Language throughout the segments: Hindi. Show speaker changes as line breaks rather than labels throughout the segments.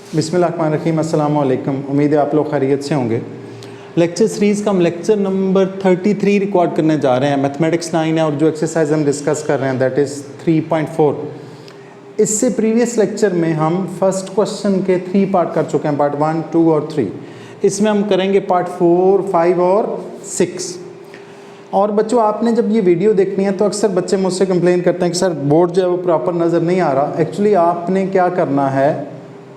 बिस्मिल्लाहिर्रहमानिर्रहीम, अस्सलाम वालेकुम। उम्मीद है आप लोग खैरियत से होंगे। लेक्चर सीरीज़ का हम लेक्चर नंबर 33 रिकॉर्ड करने जा रहे हैं। मैथमेटिक्स 9 है और जो एक्सरसाइज हम डिस्कस कर रहे हैं दैट इज़ 3.4। इससे प्रीवियस लेक्चर में हम फर्स्ट क्वेश्चन के 3 पार्ट कर चुके हैं, पार्ट 1, 2 और 3। इसमें हम करेंगे पार्ट 4, 5 और 6। और बच्चों, आपने जब ये वीडियो देखनी है तो अक्सर बच्चे मुझसे कंप्लेन करते हैं कि सर बोर्ड जो है वो प्रॉपर नज़र नहीं आ रहा। एक्चुअली आपने क्या करना है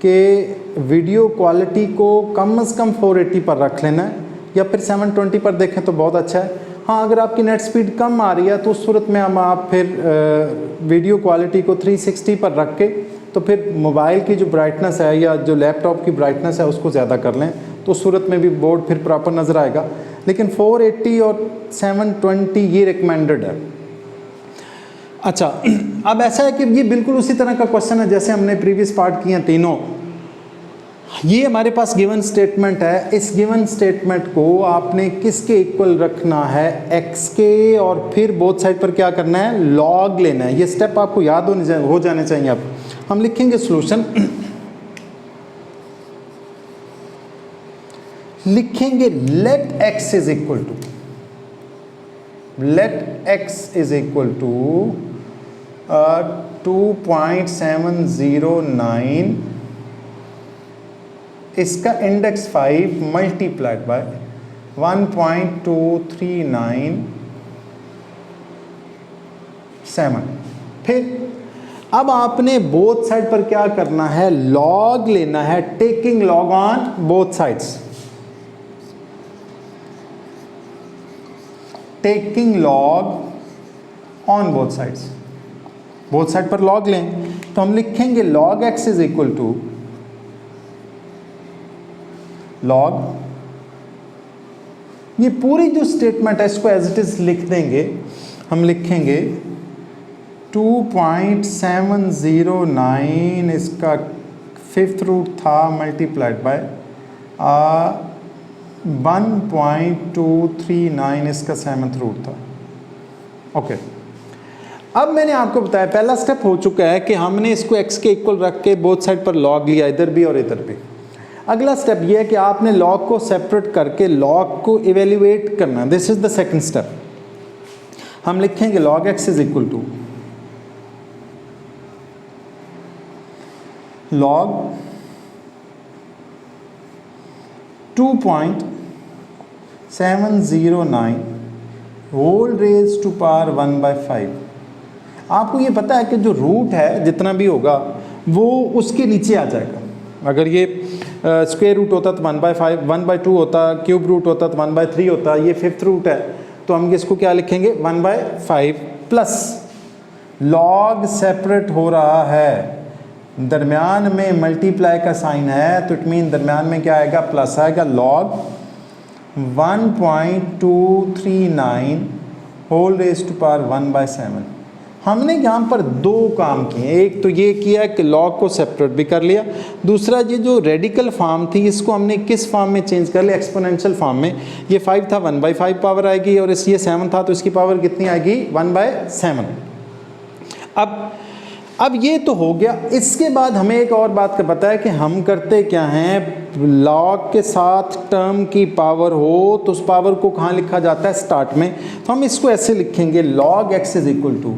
कि वीडियो क्वालिटी को कम से कम 480 पर रख लेना है, या फिर 720 पर देखें तो बहुत अच्छा है। हाँ, अगर आपकी नेट स्पीड कम आ रही है तो उस सूरत में हम आप फिर वीडियो क्वालिटी को 360 पर रख के तो फिर मोबाइल की जो ब्राइटनेस है या जो लैपटॉप की ब्राइटनेस है उसको ज़्यादा कर लें, तो उस सूरत में भी बोर्ड फिर प्रॉपर नज़र आएगा। लेकिन 480 और 720 ये रिकमेंडेड है। अच्छा, अब ऐसा है कि ये बिल्कुल उसी तरह का क्वेश्चन है जैसे हमने प्रीवियस पार्ट किए हैं तीनों। ये हमारे पास गिवन स्टेटमेंट है। इस गिवन स्टेटमेंट को आपने किसके इक्वल रखना है? x के, और फिर बोथ साइड पर क्या करना है? लॉग लेना है। ये स्टेप आपको याद हो जाने चाहिए। अब हम लिखेंगे सॉल्यूशन, लिखेंगे let x is equal to 2.709, इसका इंडेक्स 5 मल्टीप्लाइड बाय 1.2397। फिर अब आपने बोथ साइड पर क्या करना है? लॉग लेना है, taking log on both sides. Taking log on both sides, both side पर लॉग लें तो हम लिखेंगे log x is equal to log, ये पूरी जो स्टेटमेंट है इसको एज इट इज लिख देंगे। हम लिखेंगे 2.709 इसका 5th रूट था मल्टीप्लाइड बाय 1.239 इसका 7th रूट था। ओके, अब मैंने आपको बताया पहला स्टेप हो चुका है कि हमने इसको x के इक्वल रख के बोथ साइड पर लॉग लिया, इधर भी और इधर भी। अगला स्टेप ये है कि आपने लॉग को सेपरेट करके लॉग को इवेल्युएट करना। This is the second step. हम लिखेंगे log x is equal to log 2.709 whole raise to power 1/5। आपको ये पता है कि जो रूट है जितना भी होगा वो उसके नीचे आ जाएगा। अगर ये स्क्वायर रूट होता तो 1/5, 1/2 होता, क्यूब रूट होता तो 1/3 होता। ये 5th रूट है तो हम इसको क्या लिखेंगे? 1/5 प्लस लॉग सेपरेट हो रहा है, दरमियान में मल्टीप्लाई का साइन है तो इट मीन दरमियान में क्या आएगा? प्लस आएगा। Log 1.239 whole raise to power 1/7। हमने यहाँ पर दो काम किए। एक तो ये किया कि लॉग को सेपरेट भी कर लिया, दूसरा ये जो रेडिकल फॉर्म थी इसको हमने किस फॉर्म में चेंज कर लिया? एक्सपोनेंशियल फॉर्म में। ये 5 था, 1/5 पावर आएगी, और ये 7 था तो इसकी पावर कितनी आएगी? 1/7। अब ये तो हो गया। इसके बाद हमें एक और बात का पता है कि हम करते क्या हैं, लॉग के साथ टर्म की पावर हो तो उस पावर को कहाँ लिखा जाता है? स्टार्ट में। तो हम इसको ऐसे लिखेंगे log x is equal to,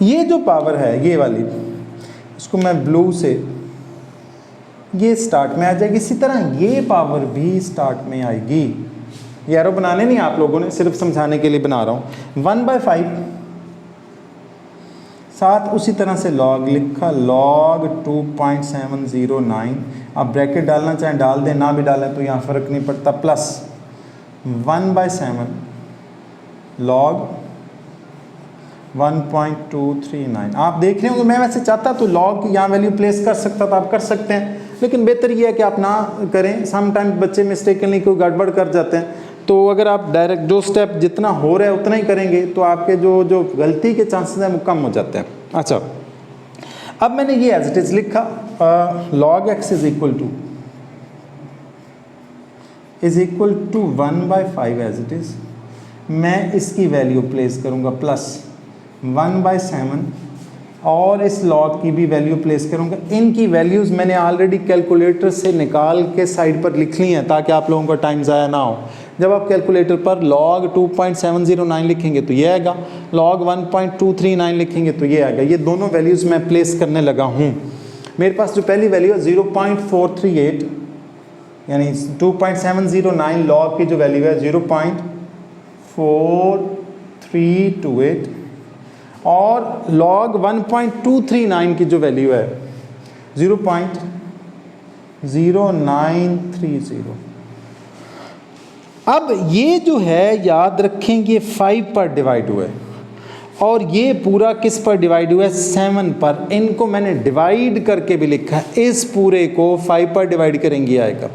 ये जो पावर है ये वाली, इसको मैं ब्लू से, ये स्टार्ट में आ जाएगी। इसी तरह ये पावर भी स्टार्ट में आएगी। ये एरो बनाने नहीं आप लोगों ने, सिर्फ समझाने के लिए बना रहा हूँ। 1/5 साथ उसी तरह से लॉग लिखा, log 2.709। अब ब्रैकेट डालना चाहें डाल दें, ना भी डालें तो यहाँ फ़र्क नहीं पड़ता, प्लस 1/7 log 1.239। आप देख रहे होंगे, मैं वैसे चाहता तो log की यहाँ वैल्यू प्लेस कर सकता था, आप कर सकते हैं, लेकिन बेहतर ये है कि आप ना करें। समटाइम बच्चे मिस्टेकनली कोई गड़बड़ कर जाते हैं, तो अगर आप डायरेक्ट जो स्टेप जितना हो रहा है उतना ही करेंगे तो आपके जो गलती के चांसेस हैं वो कम हो जाते हैं। अच्छा, अब मैंने ये एज इट इज़ लिखा, log x is equal to 1/5 as it is. मैं इसकी वैल्यू प्लेस करूँगा प्लस 1/7 और इस लॉग की भी वैल्यू प्लेस करूँगा। इनकी वैल्यूज़ मैंने ऑलरेडी कैलकुलेटर से निकाल के साइड पर लिख ली हैं ताकि आप लोगों का टाइम ज़ाया ना हो। जब आप कैलकुलेटर पर log 2.709 लिखेंगे तो ये आएगा, log 1.239 लिखेंगे तो ये आएगा। ये दोनों वैल्यूज़ मैं प्लेस करने लगा हूँ। मेरे पास जो पहली वैल्यू है 0.438 यानी 2.709 log की जो वैल्यू है 0.4328 और log 1.239 की जो वैल्यू है 0.0930। अब ये जो है याद रखेंगे 5 पर डिवाइड हुआ है और ये पूरा किस पर डिवाइड हुआ है 7 पर। इनको मैंने डिवाइड करके भी लिखा है। इस पूरे को 5 पर डिवाइड करेंगे आएगा,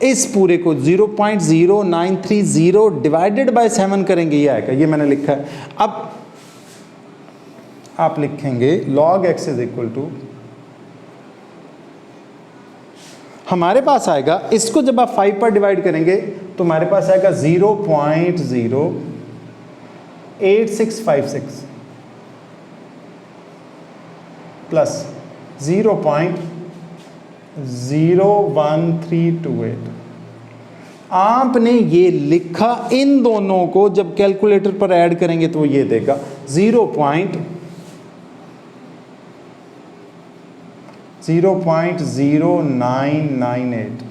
इस पूरे को 0.0930 डिवाइडेड बाय 7 करेंगे ये आएगा। ये मैंने लिखा है। अब आप लिखेंगे log x is equal to, हमारे पास आएगा, इसको जब आप 5 पर डिवाइड करेंगे तो हमारे पास आएगा 0.08656 प्लस 0.01328। आपने ये लिखा, इन दोनों को जब कैलकुलेटर पर ऐड करेंगे तो ये देगा 0.0998।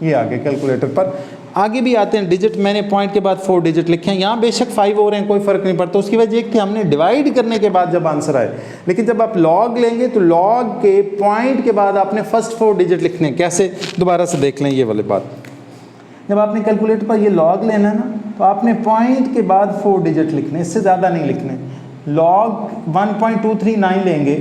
ये आगे कैलकुलेटर पर। आगे भी आते हैं डिजिट, मैंने पॉइंट के बाद 4 डिजिट लिखे हैं। यहाँ बेशक 5 हो रहे हैं, कोई फ़र्क नहीं पड़ता। उसकी वजह एक थी हमने डिवाइड करने के बाद जब आंसर आए, लेकिन जब आप लॉग लेंगे तो लॉग के पॉइंट के बाद आपने फर्स्ट 4 डिजिट लिखने हैं। कैसे, दोबारा से देख लें ये वाली बात। जब आपने कैलकुलेटर पर ये लॉग लेना है ना, तो आपने पॉइंट के बाद 4 डिजिट लिखने, इससे ज़्यादा नहीं लिखने। लॉग 1.239 लेंगे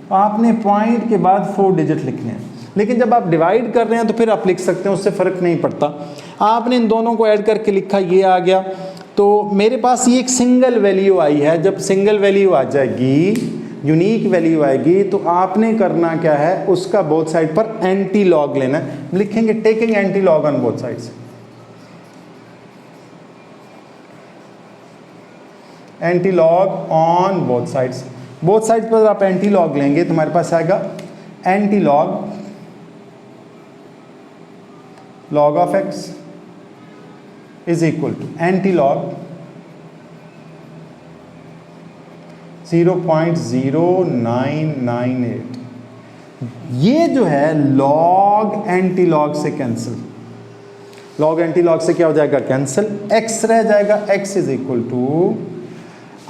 तो आपने पॉइंट के बाद 4 डिजिट लिखने हैं। लेकिन जब आप डिवाइड कर रहे हैं तो फिर आप लिख सकते हैं, उससे फ़र्क नहीं पड़ता। आपने इन दोनों को ऐड करके लिखा, ये आ गया। तो मेरे पास ये एक सिंगल वैल्यू आई है। जब सिंगल वैल्यू आ जाएगी, यूनिक वैल्यू आएगी, तो आपने करना क्या है, उसका बोथ साइड पर एंटी लॉग लेना है। लिखेंगे taking anti log on both sides. Anti log on both sides. Both sides पर आप एंटी लॉग लेंगे तो हमारे पास आएगा anti log log of x is equal to anti log 0.0998। ये जो है log एंटी लॉग से कैंसिल, log एंटी लॉग से क्या हो जाएगा, कैंसिल। x रह जाएगा, x इज इक्वल टू,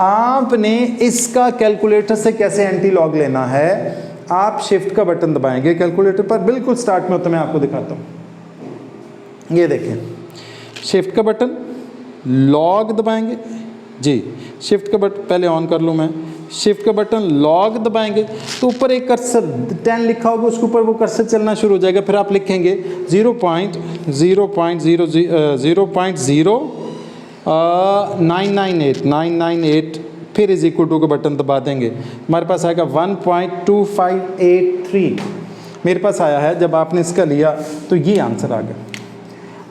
आपने इसका कैलकुलेटर से कैसे एंटी लॉग लेना है, आप शिफ्ट का बटन दबाएंगे कैलकुलेटर पर, बिल्कुल स्टार्ट में हो तो मैं आपको दिखाता हूँ। ये देखें, शिफ्ट का बटन, लॉग दबाएंगे जी, शिफ्ट का बटन पहले ऑन कर लूँ मैं। शिफ्ट का बटन, लॉग दबाएंगे तो ऊपर एक कर्सर 10 लिखा होगा, उसके ऊपर वो कर्सर चलना शुरू हो जाएगा। फिर आप लिखेंगे 0.0998 फिर इज इक्वल टू का बटन दबा देंगे। हमारे पास आएगा 1.2583 मेरे पास आया है। जब आपने इसका लिया तो ये आंसर आ गया।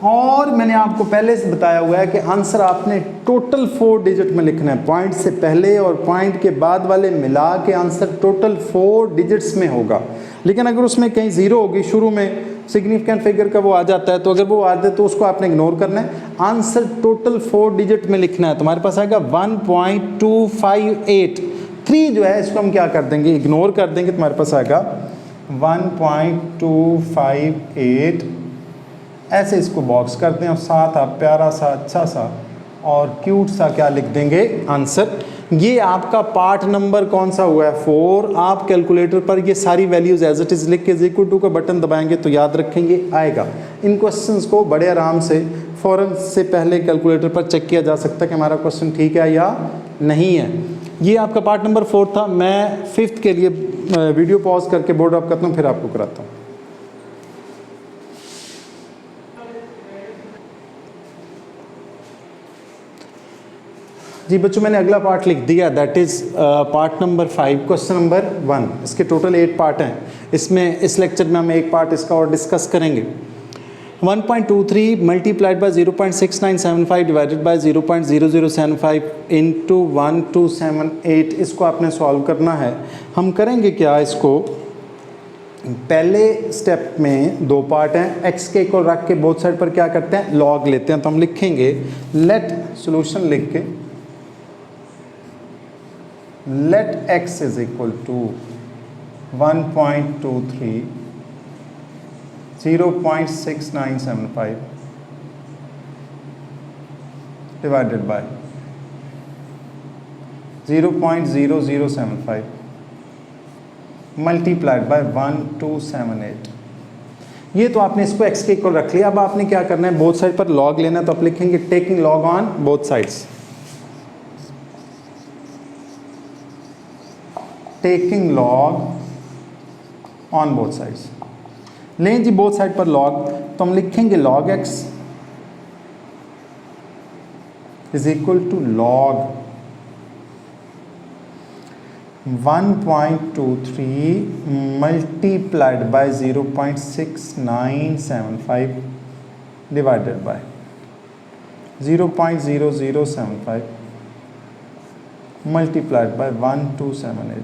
और मैंने आपको पहले से बताया हुआ है कि आंसर आपने टोटल 4 डिजिट में लिखना है। पॉइंट से पहले और पॉइंट के बाद वाले मिला के आंसर टोटल 4 डिजिट्स में होगा। लेकिन अगर उसमें कहीं ज़ीरो होगी, शुरू में सिग्निफिकेंट फिगर का वो आ जाता है, तो अगर वो आ जाए तो उसको आपने इग्नोर करना है। आंसर टोटल 4 डिजिट में लिखना है। तुम्हारे पास आएगा 1.2583 जो है, इसको हम क्या कर देंगे, इग्नोर कर देंगे। तुम्हारे पास आएगा 1.258। ऐसे इसको बॉक्स करते हैं और साथ आप प्यारा सा, अच्छा सा और क्यूट सा क्या लिख देंगे, आंसर। ये आपका पार्ट नंबर कौन सा हुआ है, 4। आप कैलकुलेटर पर ये सारी वैल्यूज एज इट इज़ लिख के इक्वल टू का बटन दबाएंगे तो याद रखेंगे आएगा। इन क्वेश्चंस को बड़े आराम से फ़ौरन से पहले कैलकुलेटर पर चेक किया जा सकता है कि हमारा क्वेश्चन ठीक है या नहीं है। ये आपका पार्ट नंबर 4 था। मैं 5th के लिए वीडियो पॉज करके बोर्ड ऑफ करता हूँ, फिर आपको कराता हूँ। जी बच्चों, मैंने अगला पार्ट लिख दिया, that is part number 5, question number 1। इसके टोटल 8 पार्ट हैं। इसमें इस लेक्चर में हम एक पार्ट इसका और डिस्कस करेंगे। 1.23 multiplied by 0.6975 divided by 0.0075 into 1278, इसको आपने सॉल्व करना है। हम करेंगे क्या, इसको पहले स्टेप में दो पार्ट हैं, x के इक्वल रख के बोथ साइड पर क्या करते हैं, लॉग लेते हैं। तो हम लिखेंगे लेट सॉल्यूशन लिख के let x is equal to 1.23 0.6975 divided by 0.0075 multiplied by 1278। ये तो आपने इसको x के इक्वल रख लिया। अब आपने क्या करना है, बोथ साइड पर log लेना है। तो आप लिखेंगे taking log on both sides, taking log on both sides. लें जी बोथ साइड पर log, तो हम लिखेंगे log x is equal to log 1.23 multiplied by 0.6975 divided by 0.0075 multiplied by 1278।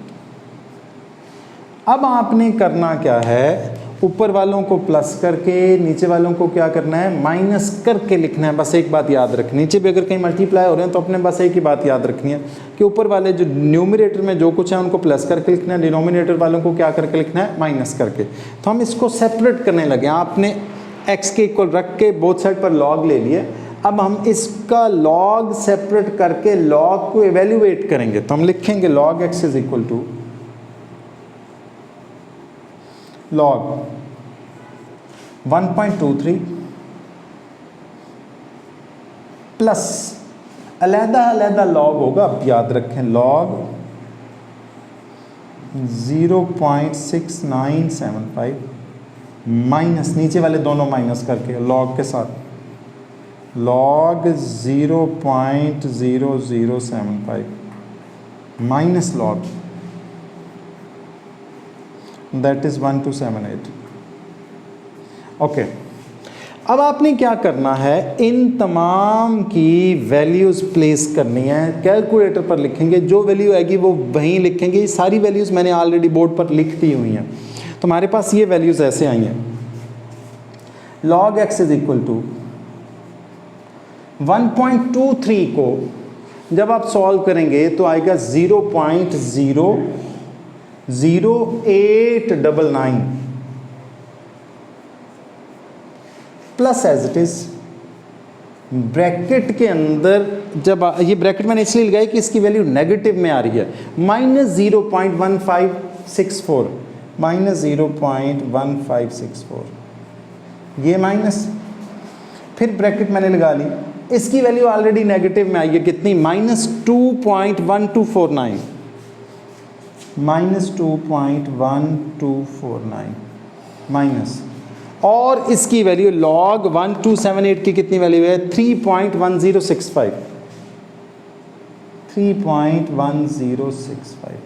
अब आपने करना क्या है, ऊपर वालों को प्लस करके नीचे वालों को क्या करना है, माइनस करके लिखना है। बस एक बात याद रखनी, नीचे भी अगर कहीं मल्टीप्लाई हो रहे हैं तो अपने बस एक ही बात याद रखनी है कि ऊपर वाले जो न्यूमरेटर में जो कुछ है उनको प्लस करके लिखना है, डिनोमिनेटर वालों को क्या करके लिखना है, माइनस करके। तो हम इसको सेपरेट करने लगे। आपने x के इक्वल रख के बोथ साइड पर log ले लिए। अब हम इसका log सेपरेट करके log को इवेल्युएट करेंगे। तो हम लिखेंगे log x is equal to log 1.23 plus अलहदा log होगा, आप याद रखें, log 0.6975 माइनस नीचे वाले दोनों माइनस करके log के साथ log 0.0075 minus log that is 1278। Okay, अब आपने क्या करना है, इन तमाम की वैल्यूज़ प्लेस करनी है। कैलकुलेटर पर लिखेंगे, जो वैल्यू आएगी वो वहीं लिखेंगे। ये सारी वैल्यूज़ मैंने ऑलरेडी बोर्ड पर लिख दी हुई हैं। तो हमारे पास ये वैल्यूज़ ऐसे आई हैं। log x is equal to 1.23 को जब आप सॉल्व करेंगे तो आएगा 0.00899 plus as it is bracket के अंदर, जब ये ब्रैकेट मैंने इसलिए लगाई कि इसकी वैल्यू नेगेटिव में आ रही है, -0.1564 -0.1564 ये माइनस, फिर ब्रैकेट मैंने लगा ली, इसकी वैल्यू ऑलरेडी नेगेटिव में आई है, कितनी, -2.1249 -2.1249 माइनस, और इसकी वैल्यू log 1278 की कितनी वैल्यू है, 3.1065 3.1065।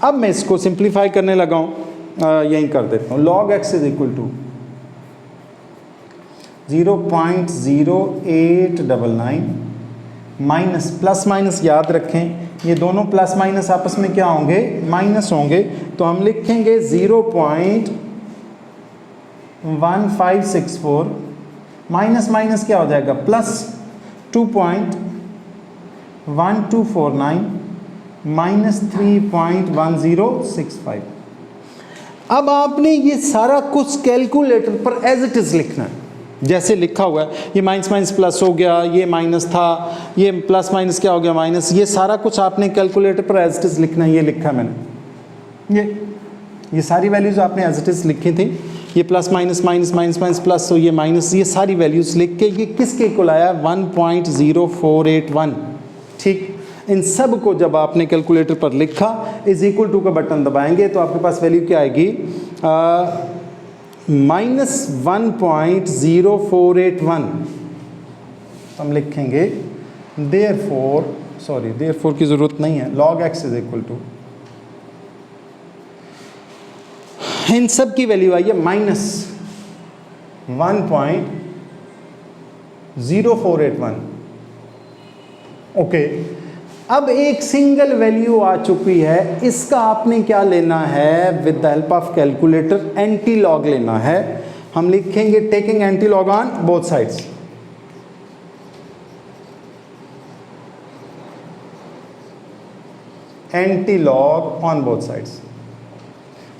अब मैं इसको सिंप्लीफाई करने लगा हूँ, यहीं कर देता हूँ। log x is equal to 0.0899 minus, plus minus याद रखें, ये दोनों प्लस माइनस आपस में क्या होंगे, माइनस होंगे। तो हम लिखेंगे 0.1564 माइनस माइनस क्या हो जाएगा, प्लस 2.1249 माइनस 3.1065। अब आपने ये सारा कुछ कैलकुलेटर पर एज इट इज लिखना है, जैसे लिखा हुआ है। ये माइनस माइनस प्लस हो गया, ये माइनस था, ये प्लस माइनस क्या हो गया, माइनस। ये सारा कुछ आपने कैलकुलेटर पर एज इट इज लिखना है। ये लिखा मैंने, ये सारी वैल्यूज आपने एज इट इज लिखी थी। ये plus minus minus minus minus plus, तो ये माइनस, ये सारी वैल्यूज लिख के ये किसके इक्वल आया, 1.0481। ठीक, इन सब को जब आपने कैलकुलेटर पर लिखा, इज इक्वल टू का बटन दबाएंगे तो आपके पास वैल्यू क्या आएगी, -1.0481। हम लिखेंगे देयरफॉर की ज़रूरत नहीं है, log x is equal to, इन सब की वैल्यू आई है 1.0481। ओके, अब एक सिंगल वैल्यू आ चुकी है, इसका आपने क्या लेना है, with the help of calculator anti log लेना है। हम लिखेंगे taking anti log on both sides. Anti log on both sides.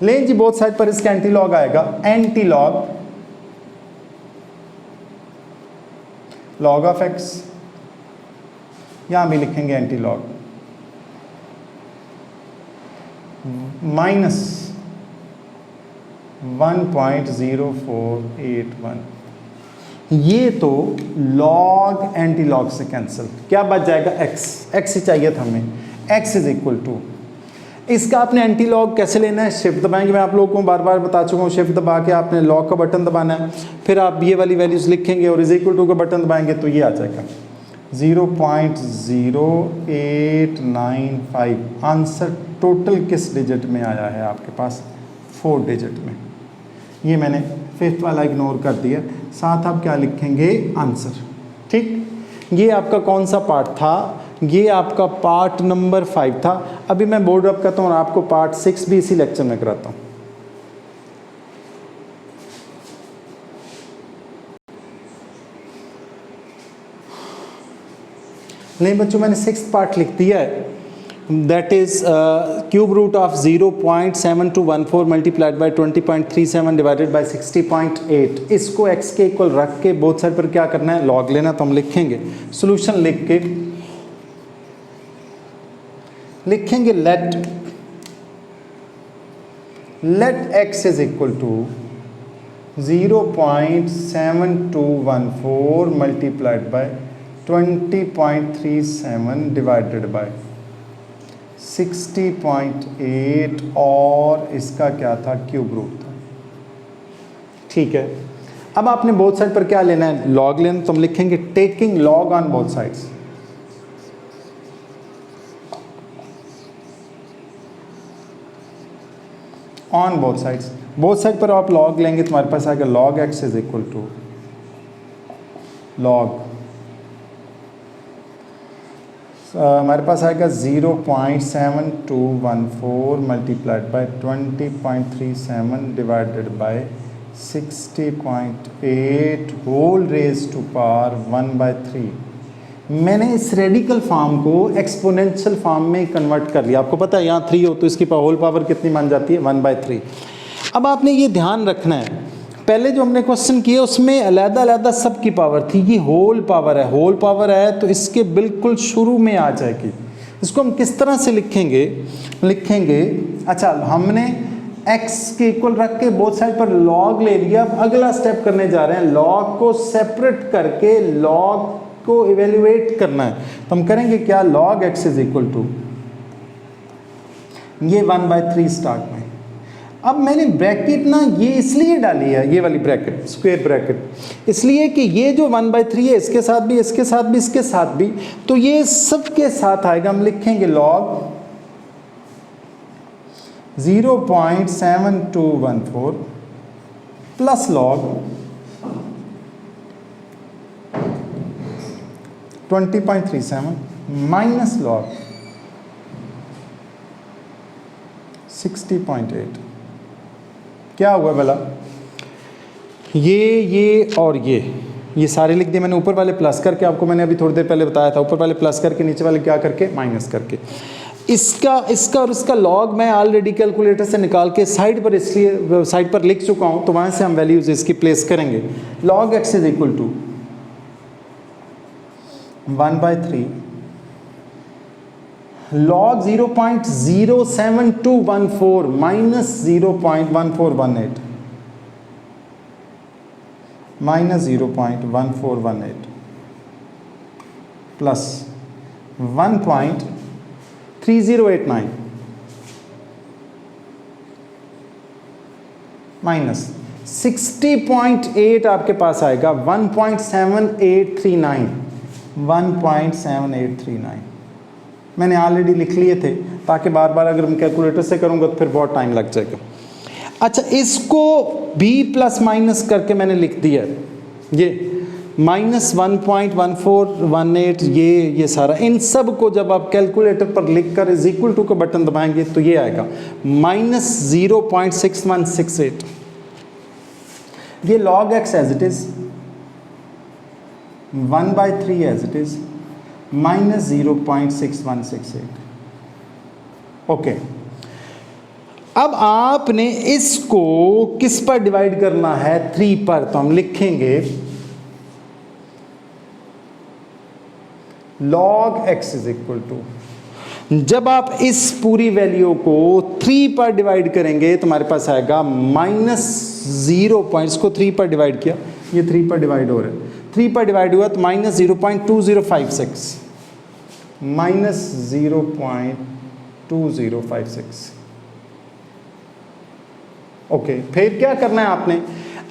लें जी, बोथ साइड पर इसका एंटी लॉग आएगा, anti log log of x, यहां भी लिखेंगे एंटी लॉग माइनस 1.0481। ये तो लॉग एंटी लॉग से कैंसिल, क्या बच जाएगा, एक्स ही चाहिए था हमें, एक्स इज इक्वल टू। इसका आपने एंटी लॉग कैसे लेना है, शिफ्ट दबाएंगे, मैं आप लोगों को बार बार बता चुका हूँ, शिफ्ट दबा के आपने लॉग का बटन दबाना है, फिर आप ये वाली वैल्यूज लिखेंगे और इज इक्वल टू का बटन दबाएंगे तो ये आ जाएगा 0.0895। आंसर टोटल किस डिजिट में आया है आपके पास, 4 डिजिट में। ये मैंने फिफ्थ वाला इग्नोर कर दिया, साथ आप क्या लिखेंगे, आंसर। ठीक, ये आपका कौन सा पार्ट था, ये आपका पार्ट नंबर 5 था। अभी मैं बोर्ड अप करता हूँ और आपको पार्ट 6 भी इसी लेक्चर में कराता हूँ। नहीं बच्चों, मैंने 6th पार्ट लिख दिया है, that is cube root of 0.7214 multiplied by 20.37 divided by 60.8। इसको x के इक्वल रख के बोथ साइड पर क्या करना है, लॉग लेना। तो हम लिखेंगे सोल्यूशन लिख के लिखेंगे let x is equal to 0.7214 multiplied by 20.37 divided by 60.8 और इसका क्या था, क्यूब रूट था। ठीक है, अब आपने बोथ साइड पर क्या लेना है, लॉग लेना। तो हम लिखेंगे taking log on both sides. On both sides, both side पर आप लॉग लेंगे, तुम्हारे पास आएगा log x is equal to log, हमारे पास आएगा 0.7214 multiplied by 20.37 divided by 60.8 whole raise to power 1/3। मैंने इस रेडिकल फॉर्म को एक्सपोनेंशियल फॉर्म में कन्वर्ट कर लिया। आपको पता है यहाँ 3 हो तो इसकी होल पावर कितनी मान जाती है, 1/3। अब आपने ये ध्यान रखना है, पहले जो हमने क्वेश्चन किए उसमें अलग-अलग सब की पावर थी, ये होल पावर है। होल पावर है तो इसके बिल्कुल शुरू में आ जाएगी। इसको हम किस तरह से लिखेंगे, अच्छा हमने x के इक्वल रख के बोथ साइड पर log ले लिया। अब अगला स्टेप करने जा रहे हैं, log को सेपरेट करके log को इवेल्युएट करना है। तो हम करेंगे क्या, log x is equal to ये 1/3 स्टार्ट में। अब मैंने ब्रैकेट ना ये इसलिए डाली है, ये वाली ब्रैकेट स्क्वायर ब्रैकेट, इसलिए कि ये जो 1/3 है इसके साथ भी, इसके साथ भी, इसके साथ भी, तो ये सब के साथ आएगा। हम लिखेंगे log 0.7214 plus log 20.37 minus log 60.8। क्या हुआ भला, ये और ये सारे लिख दिए मैंने, ऊपर वाले प्लस करके, आपको मैंने अभी थोड़ी देर पहले बताया था, ऊपर वाले प्लस करके नीचे वाले क्या करके, माइनस करके। इसका और इसका लॉग मैं ऑलरेडी कैलकुलेटर से निकाल के साइड पर, इसलिए साइड पर लिख चुका हूँ, तो वहाँ से हम वैल्यूज इसकी प्लेस करेंगे। log x is equal to 1/3 log 0.07214 minus 0.1418 minus 0.1418 plus 1.3089 minus 60.8 आपके पास आएगा 1.7839 मैंने ऑलरेडी लिख लिए थे, ताकि बार बार अगर मैं कैलकुलेटर से करूंगा तो फिर बहुत टाइम लग जाएगा। अच्छा, इसको भी प्लस माइनस करके मैंने लिख दिया, ये -1.1418, ये सारा, इन सब को जब आप कैलकुलेटर पर लिख कर इज इक्वल टू का बटन दबाएंगे तो ये आएगा -0.6168। ये log x as it is, 1/3 as it is, -0.6168। Okay, अब आपने इसको किस पर डिवाइड करना है? 3 पर। तो हम लिखेंगे log x is equal to, जब आप इस पूरी वैल्यू को 3 पर डिवाइड करेंगे तो हमारे पास आएगा -0. इसको 3 पर डिवाइड किया, ये 3 पर डिवाइड हो रहा है, 3 पर डिवाइड हुआ तो -0.2056, -0.2056। ओके, फिर क्या करना है आपने?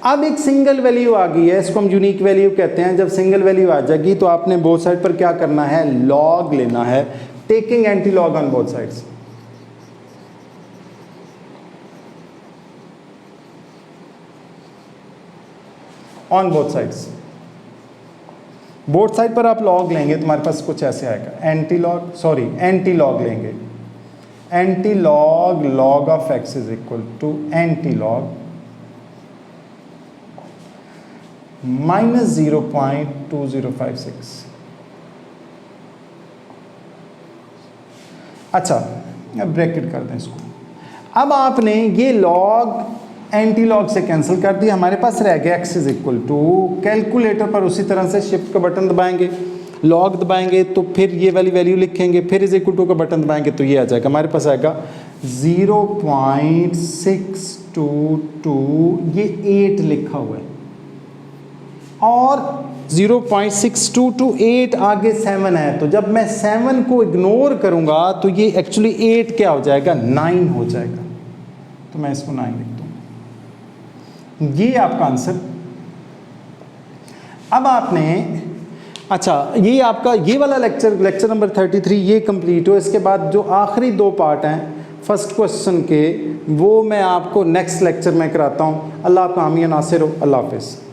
अब एक सिंगल वैल्यू आ गई है, इसको हम यूनिक वैल्यू कहते हैं। जब सिंगल वैल्यू आ जाएगी तो आपने बोथ साइड पर क्या करना है? लॉग लेना है, taking anti log on both sides. On both sides, both side पर आप लॉग लेंगे तो हमारे पास कुछ ऐसे आएगा, एंटी लॉग लेंगे, anti log log of x is equal to anti log -0.2056। अच्छा, अब ब्रैकेट कर दें इसको। अब आपने ये लॉग एंटी लॉग से कैंसिल कर दिया, हमारे पास रह गया x is equal to, calculator पर उसी तरह से शिफ्ट का बटन दबाएंगे, लॉग दबाएंगे तो फिर ये वाली वैल्यू लिखेंगे, फिर इज इक्वल टू का बटन दबाएंगे तो ये आ जाएगा, हमारे पास आएगा 0.622, ये 8 लिखा हुआ है, और 0.6228 आगे 7 है, तो जब मैं 7 को इग्नोर करूंगा तो ये एक्चुअली 8 क्या हो जाएगा? 9 हो जाएगा। तो मैं इसको 9 लिख दूँ, ये आपका आंसर। अब आपने, अच्छा, ये आपका ये वाला लेक्चर नंबर 33 ये कंप्लीट हो। इसके बाद जो आखिरी 2 पार्ट हैं फर्स्ट क्वेश्चन के, वो मैं आपको नेक्स्ट लेक्चर में कराता हूँ। अल्लाह आपका हामी नासिर हो। अल्लाह हाफिज़।